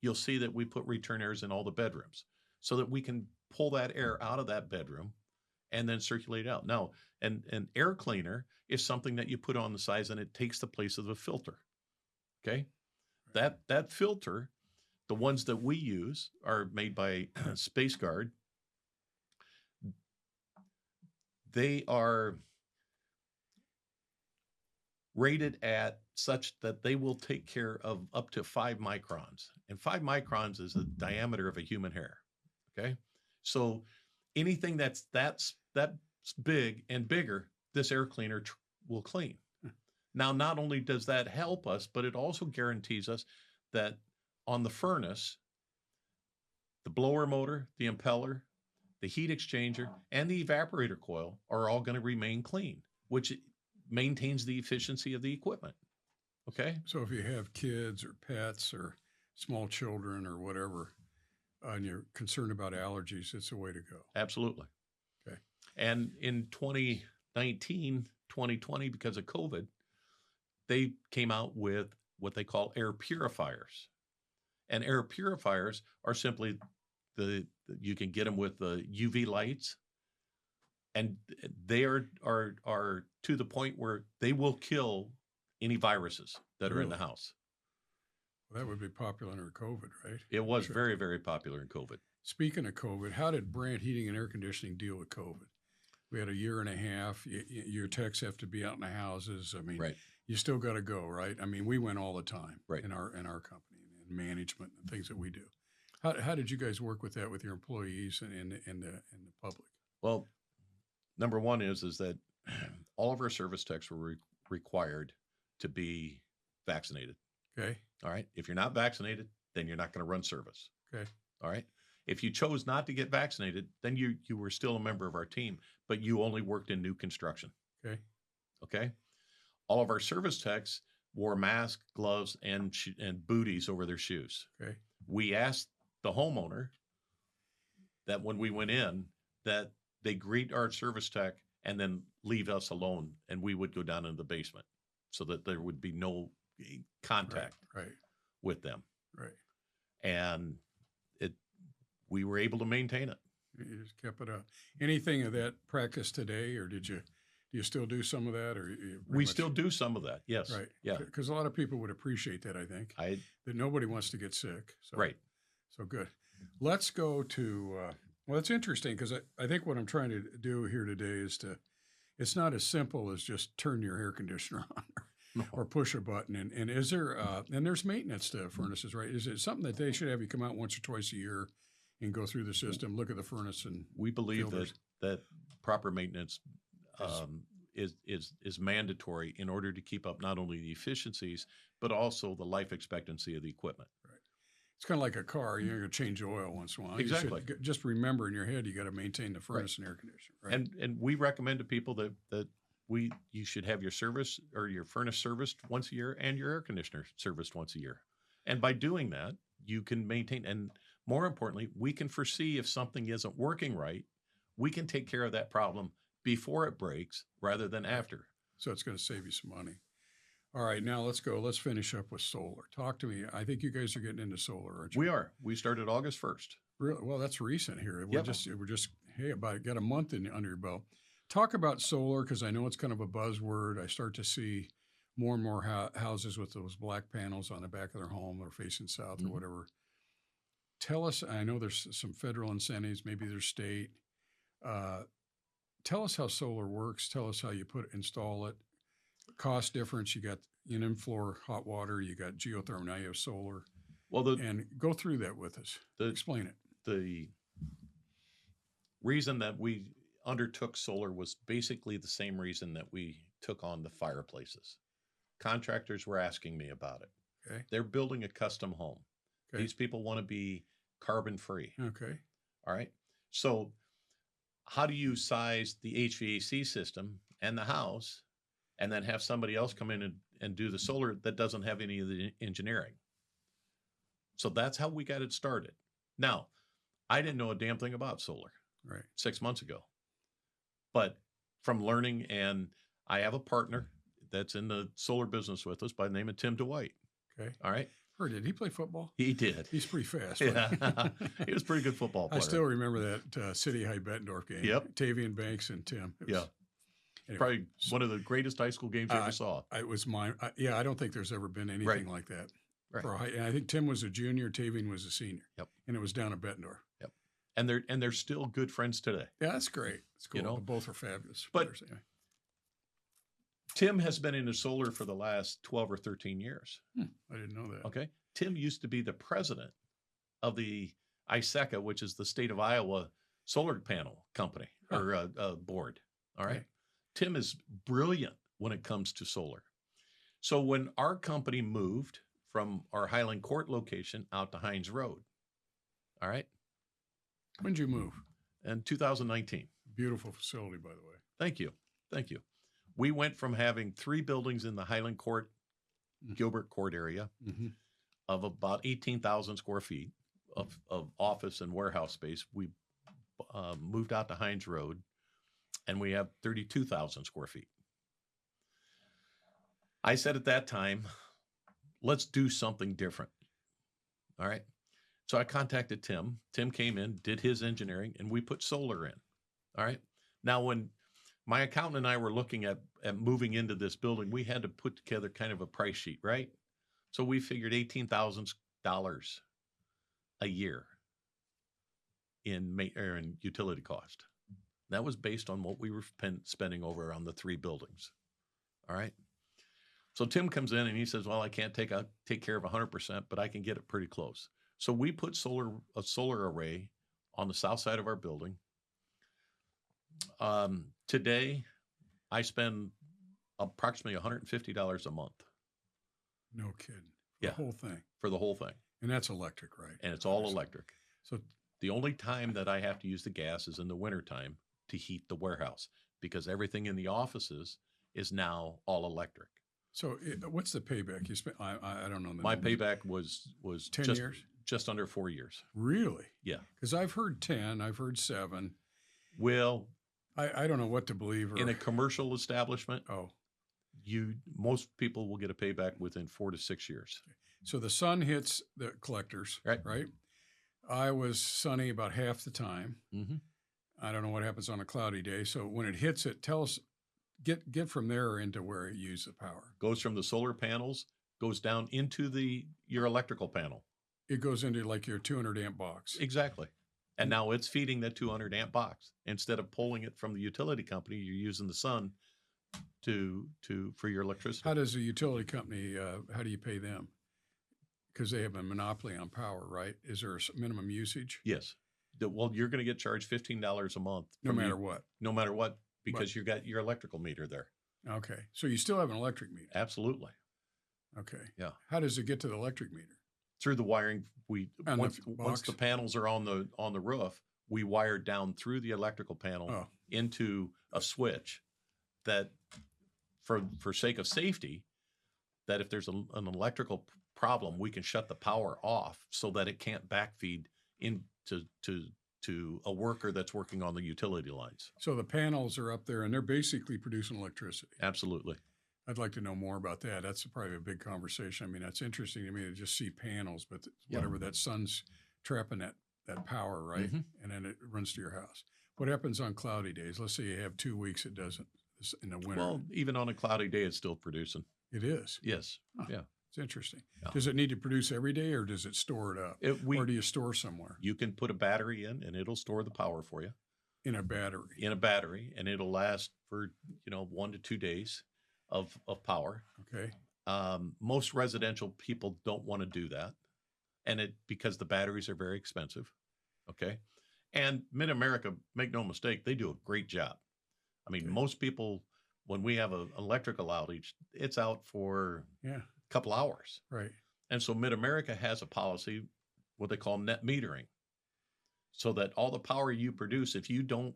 you'll see that we put return airs in all the bedrooms, so that we can pull that air out of that bedroom and then circulate out. Now, an air cleaner is something that you put on the sides, and it takes the place of the filter. Okay? That filter, the ones that we use are made by Space Guard. They are rated at such that they will take care of up to 5 microns. And 5 microns is the diameter of a human hair. Okay? So anything that's big and bigger, this air cleaner will clean. Now, not only does that help us, but it also guarantees us that on the furnace, the blower motor, the impeller, the heat exchanger, and the evaporator coil are all going to remain clean, which maintains the efficiency of the equipment. Okay? So if you have kids or pets or small children or whatever, and you're concerned about allergies, it's a way to go. Absolutely. Okay. And in 2019, 2020, because of COVID, they came out with what they call air purifiers. And air purifiers are simply you can get them with the UV lights, and they are to the point where they will kill any viruses that are in the house. Well, that would be popular under COVID, right? It was very, very popular in COVID. Speaking of COVID, how did Brandt Heating and Air Conditioning deal with COVID? We had a year and a half. Your techs have to be out in the houses. I mean, Right. you still got to go, right? I mean, we went all the time Right. in our company and management and things that we do. How did you guys work with that with your employees and the public? Well, number one is that all of our service techs were required to be vaccinated. Okay. All right. If you're not vaccinated, then you're not going to run service. Okay. All right. If you chose not to get vaccinated, then you were still a member of our team, but you only worked in new construction. Okay. Okay. All of our service techs wore masks, gloves, and booties over their shoes. Okay. We asked the homeowner that when we went in, that they greet our service tech and then leave us alone, and we would go down into the basement so that there would be no contact Right. with them. Right. And we were able to maintain it. You just kept it up. Anything of that practice today, or do you still do some of that, or We still do some of that. Yes. Right. Yeah. Because a lot of people would appreciate that. I think that nobody wants to get sick. So, Right. So good. Let's go to. Well, it's interesting because I think what I'm trying to do here today is it's not as simple as just turn your air conditioner on or push a button. And is there and there's maintenance to furnaces, right? Is it something that they should have you come out once or twice a year and go through the system, look at the furnace, and we believe filters? that proper maintenance is mandatory in order to keep up not only the efficiencies but also the life expectancy of the equipment. Right. It's kind of like a car. You're going to change oil once in a while. Exactly. You should just remember in your head you got to maintain the furnace and air conditioner. Right. And we recommend to people that you should have your service or your furnace serviced once a year and your air conditioner serviced once a year. And by doing that, you can maintain, and more importantly, we can foresee if something isn't working right, we can take care of that problem before it breaks rather than after. So it's going to save you some money. All right, now let's go. Let's finish up with solar. Talk to me. I think you guys are getting into solar, aren't you? We are. We started August 1st. Really? Well, that's recent here. We're Yep. just hey, got a month under your belt. Talk about solar, because I know it's kind of a buzzword. I start to see more and more houses with those black panels on the back of their home or facing south or whatever. Tell us, I know there's some federal incentives, maybe there's state. Tell us how solar works. Tell us how you install it. Cost difference. You got in-floor hot water. You got geothermal. Now you have solar. Well, and go through that with us. Explain it. The reason that we undertook solar was basically the same reason that we took on the fireplaces. Contractors were asking me about it. Okay. They're building a custom home. Okay. These people want to be carbon free. Okay. All right. So how do you size the HVAC system and the house and then have somebody else come in and do the solar that doesn't have any of the engineering? So that's how we got it started. Now, I didn't know a damn thing about solar 6 months ago, but from learning, and I have a partner that's in the solar business with us by the name of Tim DeWhite. Okay. All right. Did he play football? He did. He's pretty fast. Yeah. He was a pretty good football player. I still remember that City High Bettendorf game. Yep. Tavian Banks and Tim. Anyway, probably one of the greatest high school games I ever saw. It was mine. I don't think there's ever been anything like that. Right. And I think Tim was a junior, Tavian was a senior. Yep. And it was down at Bettendorf. Yep. And they're still good friends today. Yeah, that's great. It's cool. You know? Both are fabulous. But players, anyway. Tim has been into solar for the last 12 or 13 years. I didn't know that. Okay. Tim used to be the president of the ISECA, which is the state of Iowa solar panel company or board. All right. Okay. Tim is brilliant when it comes to solar. So when our company moved from our Highland Court location out to Hines Road, all right. When did you move? In 2019. Beautiful facility, by the way. Thank you. Thank you. We went from having 3 buildings in the Highland Court, Gilbert Court area of about 18,000 square feet of office and warehouse space. We moved out to Hines Road, and we have 32,000 square feet. I said at that time, let's do something different. All right. So I contacted Tim. Tim came in, did his engineering, and we put solar in. All right. Now, when my accountant and I were looking at moving into this building, we had to put together kind of a price sheet, right? So we figured $18,000 a year in utility cost. That was based on what we were spending over on the 3 buildings. All right. So Tim comes in and he says, well, I can't take care of 100%, but I can get it pretty close. So we put a solar array on the south side of our building. Today, I spend approximately $150 a month. No kidding. Yeah. The whole thing. For the whole thing. And that's electric, right? And it's all electric. So the only time that I have to use the gas is in the wintertime to heat the warehouse, because everything in the offices is now all electric. So what's the payback? You spent, I don't know. My payback was 10 just, years? Just under 4 years. Really? Yeah. Because I've heard 10, I've heard 7. Well, I don't know what to believe. In a commercial establishment, oh, most people will get a payback within 4 to 6 years. So the sun hits the collectors, right? I was sunny about half the time. Mm-hmm. I don't know what happens on a cloudy day. So when it hits it, tell us, get from there into where it uses the power. Goes from the solar panels, goes down into your electrical panel. It goes into like your 200 amp box. Exactly. And now it's feeding that 200 amp box. Instead of pulling it from the utility company, you're using the sun for your electricity. How does a utility company, how do you pay them? Because they have a monopoly on power, right? Is there a minimum usage? Yes. Well, you're going to get charged $15 a month. No matter what? No matter what, because you got your electrical meter there. Okay. So you still have an electric meter? Absolutely. Okay. Yeah. How does it get to the electric meter? Through the wiring. Once box? the panels are on the roof, we wire down through the electrical panel into a switch that, for sake of safety, that if there's an electrical problem, we can shut the power off so that it can't backfeed to a worker that's working on the utility lines. So the panels are up there and they're basically producing electricity. Absolutely. I'd like to know more about that. That's probably a big conversation. I mean, that's interesting to me to just see panels, but whatever, that sun's trapping that power, right? Mm-hmm. And then it runs to your house. What happens on cloudy days? Let's say you have 2 weeks, it doesn't in the winter. Well, even on a cloudy day, it's still producing. It is? Yes. Huh. Yeah. It's interesting. Yeah. Does it need to produce every day or does it store it up? Or do you store somewhere? You can put a battery in and it'll store the power for you. In a battery? In a battery, and it'll last for 1 to 2 days of power. Okay. Most residential people don't want to do that, and because the batteries are very expensive. Okay. And Mid-America, make no mistake, they do a great job. I mean, most people, when we have an electrical outage, it's out for a couple hours. Right. And so Mid-America has a policy, what they call net metering, so that all the power you produce, if you don't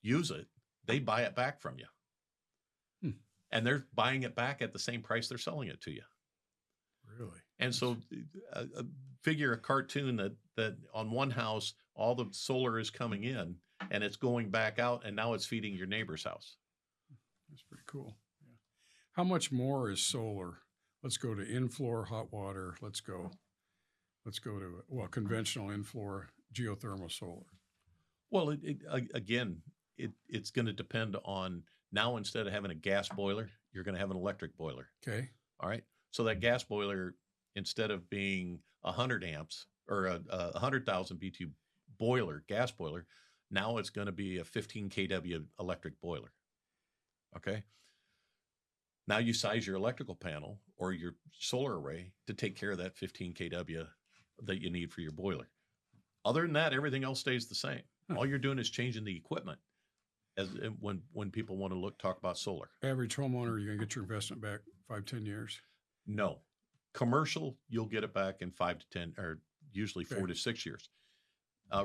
use it, they buy it back from you. And they're buying it back at the same price they're selling it to you. Really? And so figure a cartoon that on one house, all the solar is coming in and it's going back out, and now it's feeding your neighbor's house. That's pretty cool. Yeah. How much more is solar? Let's go to in-floor hot water. Let's go to, conventional in-floor geothermal solar. Well, it's going to depend on, now instead of having a gas boiler, you're going to have an electric boiler. Okay. All right. So that gas boiler, instead of being 100 amps or a 100,000 BTU gas boiler, now it's going to be a 15 kW electric boiler. Okay. Now you size your electrical panel or your solar array to take care of that 15 kW that you need for your boiler. Other than that, everything else stays the same. All you're doing is changing the equipment. As when people want to talk about solar. Average homeowner, you're going to get your investment back 5-10 years? No. Commercial, you'll get it back in 5 to 10, or usually 4 to 6 years.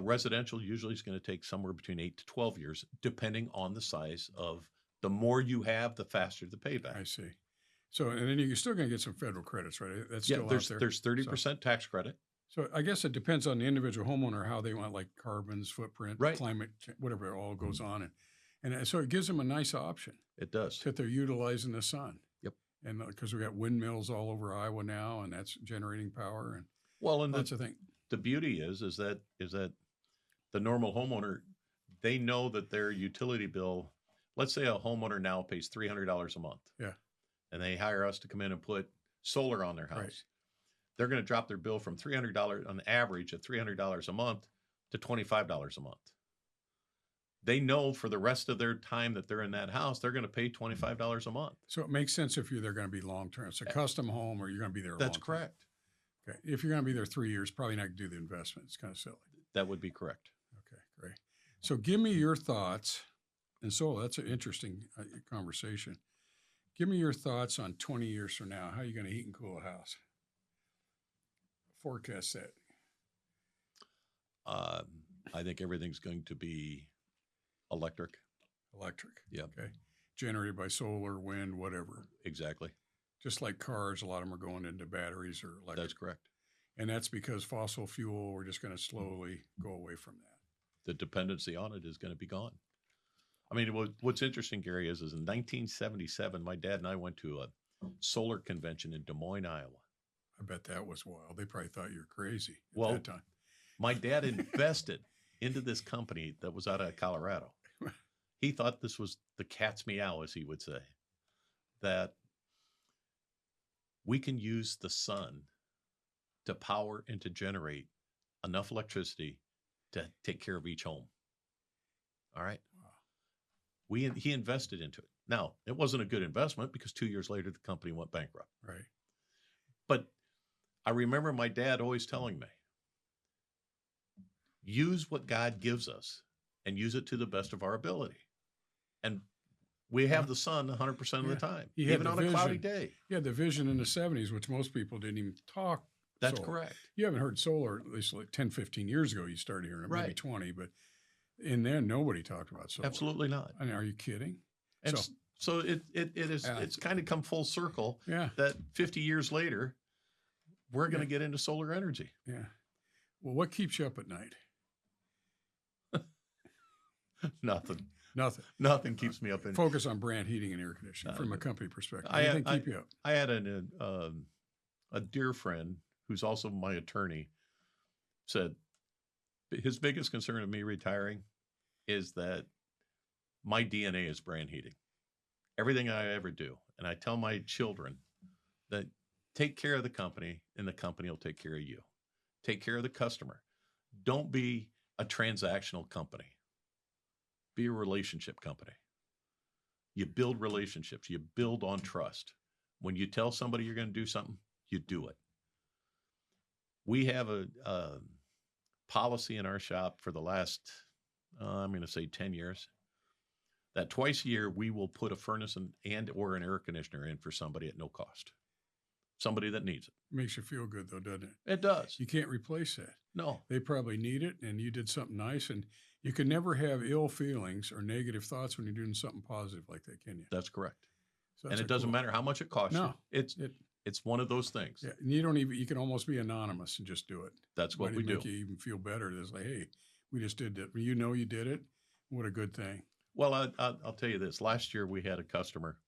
Residential usually is going to take somewhere between 8 to 12 years, depending on the size of. The more you have, the faster the payback. I see. So, and then you're still going to get some federal credits, right? That's still out there. There's 30% tax credit. So I guess it depends on the individual homeowner how they want, like carbon's footprint, climate, whatever it all goes on, and so it gives them a nice option. It does. That they're utilizing the sun. Yep. And because we got windmills all over Iowa now, and that's generating power and Well, and lots of things. the beauty is that the normal homeowner, they know that their utility bill, let's say a homeowner now pays $300 a month. Yeah. And they hire us to come in and put solar on their house. Right. They're going to drop their bill from $300 on average of $300 a month to $25 a month. They know for the rest of their time that they're in that house, they're going to pay $25 a month. So it makes sense if they're going to be long-term. It's a custom home or you're going to be there That's long-term. correct. Okay. If you're going to be there 3 years, probably not going to do the investment. It's kind of silly. That would be correct. Okay, great. So give me your thoughts. And so that's an interesting conversation. Give me your thoughts on 20 years from now. How are you going to heat and cool a house? Forecast that. I think everything's going to be electric. Electric. Yeah. Okay. Generated by solar, wind, whatever. Exactly. Just like cars, a lot of them are going into batteries or electric. That's correct. And that's because fossil fuel, we're just going to slowly go away from that. The dependency on it is going to be gone. I mean, what's interesting, Gary, is in 1977, my dad and I went to a solar convention in Des Moines, Iowa. I bet that was wild. They probably thought you were crazy at Well, that time. My dad invested into this company that was out of Colorado. He thought this was the cat's meow, as he would say, that we can use the sun to power and to generate enough electricity to take care of each home. All right. Wow. He invested into it. Now, it wasn't a good investment because 2 years later, the company went bankrupt. Right. But I remember my dad always telling me, use what God gives us and use it to the best of our ability. And we have the sun 100% of the time, even on a cloudy day. Yeah, the vision in the 70s, which most people didn't even talk. That's solar. correct. You haven't heard solar, at least like 10, 15 years ago, you started hearing it, maybe Right. 20, but in there, nobody talked about solar. Absolutely not. I mean, are you kidding? And so it is, it's kind of come full circle Yeah. that 50 years later, we're going to get into solar energy. Yeah. Well, what keeps you up at night? Nothing. Nothing. Nothing keeps me up in. Focus on Brandt Heating and Air Conditioning from a company perspective. Anything keep you up? I had a dear friend who's also my attorney said his biggest concern of me retiring is that my DNA is Brandt Heating. Everything I ever do. And I tell my children that take care of the company and the company will take care of you. Take care of the customer. Don't be a transactional company. Be a relationship company. You build relationships. You build on trust. When you tell somebody you're going to do something, you do it. We have a policy in our shop for the last, I'm going to say 10 years, that twice a year we will put a furnace and or an air conditioner in for somebody at no cost. Somebody that needs it. Makes you feel good, though, doesn't it? It does. You can't replace that. No. They probably need it, and you did something nice, and you can never have ill feelings or negative thoughts when you're doing something positive like that, can you? That's correct. So And it doesn't matter how much it costs No. you. It's one of those things. Yeah, and you don't even, you can almost be anonymous and just do it. That's what we do. Make you even feel better. It's like, hey, we just did that. You know you did it. What a good thing. Well, I'll tell you this. Last year we had a customer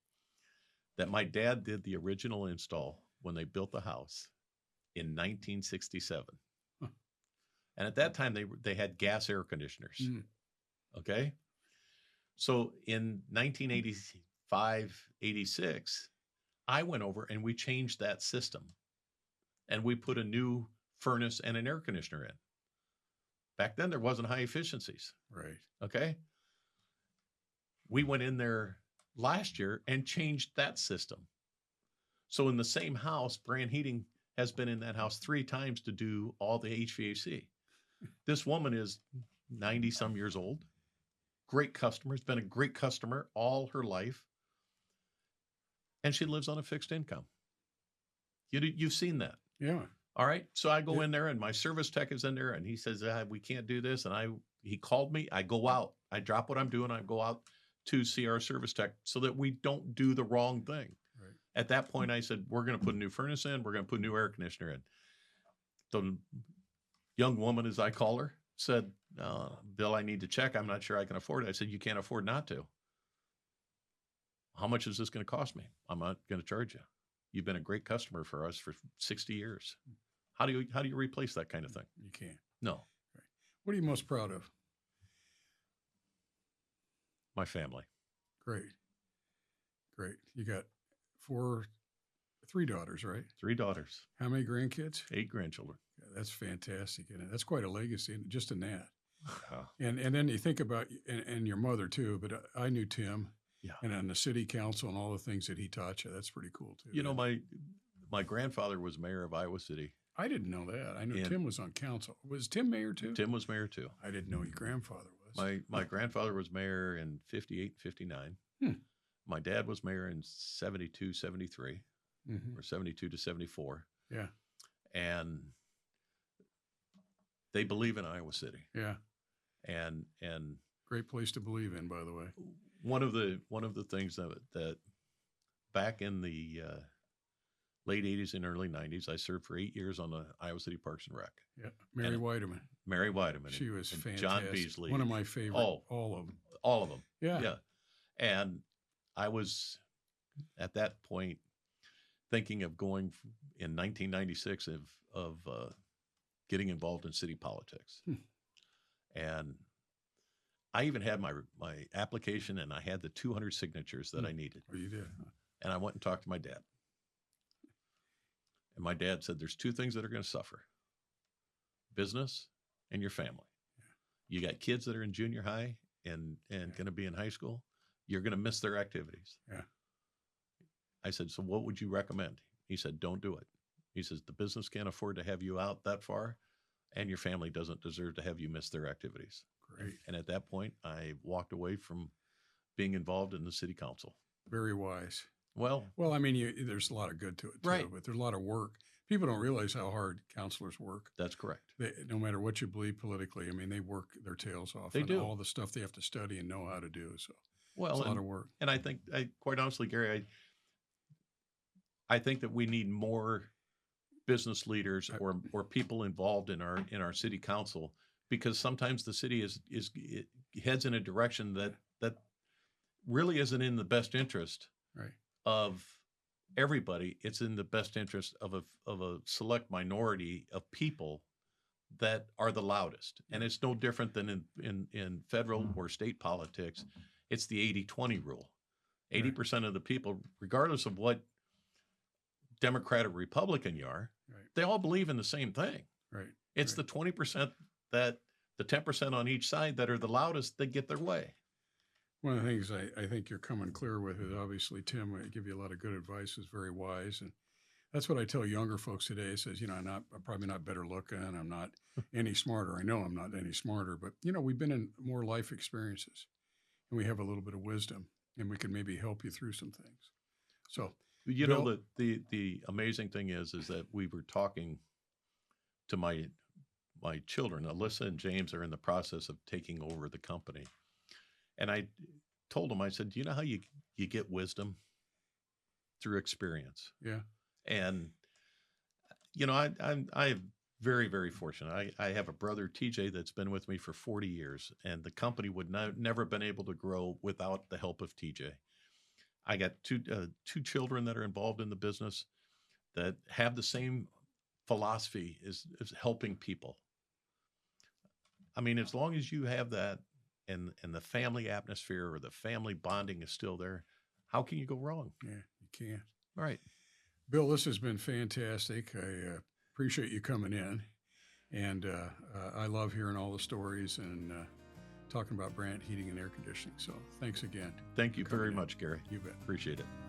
that my dad did the original install when they built the house in 1967. Huh. And at that time they had gas air conditioners. Mm. Okay. So in 1985, 86, I went over and we changed that system and we put a new furnace and an air conditioner in. Back then there wasn't high efficiencies. Right. Okay. We went in there last year and changed that system. So in the same house, Brandt Heating has been in that house 3 times to do all the HVAC. This woman is 90 some years old. Great customer. Has been a great customer all her life. And she lives on a fixed income. You've seen that. Yeah. All right. So I go in there and my service tech is in there and he says, we can't do this. And he called me. I go out. I drop what I'm doing. I go out to see our service tech so that we don't do the wrong thing. Right. At that point, I said, we're going to put a new furnace in. We're going to put a new air conditioner in. The young woman, as I call her, said, Bill, I need to check. I'm not sure I can afford it. I said, you can't afford not to. how much is this going to cost me? I'm not going to charge you. You've been a great customer for us for 60 years. How do you replace that kind of thing? You can't. No. Right. What are you most proud of? My family. Great. You got three daughters, right? 3 daughters. How many grandkids? 8 grandchildren. Yeah, that's fantastic. And that's quite a legacy just in that. Yeah. And then you think about, and your mother too, but I knew Tim. Yeah. And on the city council and all the things that he taught you. That's pretty cool too. You know, my grandfather was mayor of Iowa City. I didn't know that. I knew Tim was on council. Was Tim mayor too? Tim was mayor too. I didn't know your grandfather was. My grandfather was mayor in 58, 59. My dad was mayor in 72, 73, or 72 to 74. Yeah. And they believe in Iowa City. Yeah. And great place to believe in, by the way. One of the things that back in the late 80s and early 90s, I served for 8 years on the Iowa City Parks and Rec. Yeah, Mary Weideman. Mary Weideman. She was fantastic. John Beasley. One of my favorite. All of them. All of them. Yeah. Yeah. And I was at that point thinking of going in 1996 of getting involved in city politics. And I even had my application, and I had the 200 signatures that I needed. Oh, you did? And I went and talked to my dad. And my dad said, there's 2 things that are going to suffer: business and your family. Yeah. You got kids that are in junior high and going to be in high school. You're going to miss their activities. Yeah. I said, so what would you recommend? He said, don't do it. He says, the business can't afford to have you out that far, and your family doesn't deserve to have you miss their activities. Great. And at that point, I walked away from being involved in the city council. Very wise. Well, I mean, there's a lot of good to it, too, right. But there's a lot of work. People don't realize how hard counselors work. That's correct. No matter what you believe politically, I mean, they work their tails off. They do. All the stuff they have to study and know how to do. So well, it's a lot of work. And I think, quite honestly, Gary, I think that we need more business leaders or people involved in our city council, because sometimes the city it heads in a direction that really isn't in the best interest of everybody. It's in the best interest of a select minority of people that are the loudest. And it's no different than in federal or state politics. It's the 80-20 rule. 80% of the people, regardless of what Democrat or Republican you are, they all believe in the same thing. Right. It's the 20% that the 10% on each side that are the loudest that get their way. One of the things I think you're coming clear with is, obviously, Tim, I give you a lot of good advice, is very wise. And that's what I tell younger folks today. It says, I'm probably not better looking. I'm not any smarter. I know I'm not any smarter, but, we've been in more life experiences, and we have a little bit of wisdom, and we can maybe help you through some things. So, Bill, the amazing thing is that we were talking to my children. Alyssa and James are in the process of taking over the company. And I told them, I said, do you know how you get wisdom? Through experience. Yeah. And, I'm very, very fortunate. I have a brother, TJ, that's been with me for 40 years, and the company would never been able to grow without the help of TJ. I got two children that are involved in the business that have the same philosophy as helping people. I mean, as long as you have that, and the family atmosphere or the family bonding is still there, how can you go wrong? Yeah, you can't. Right. Bill, this has been fantastic. I appreciate you coming in. And I love hearing all the stories and talking about Brandt Heating and Air Conditioning. So thanks again. Thank you very much, Gary. You bet. Appreciate it.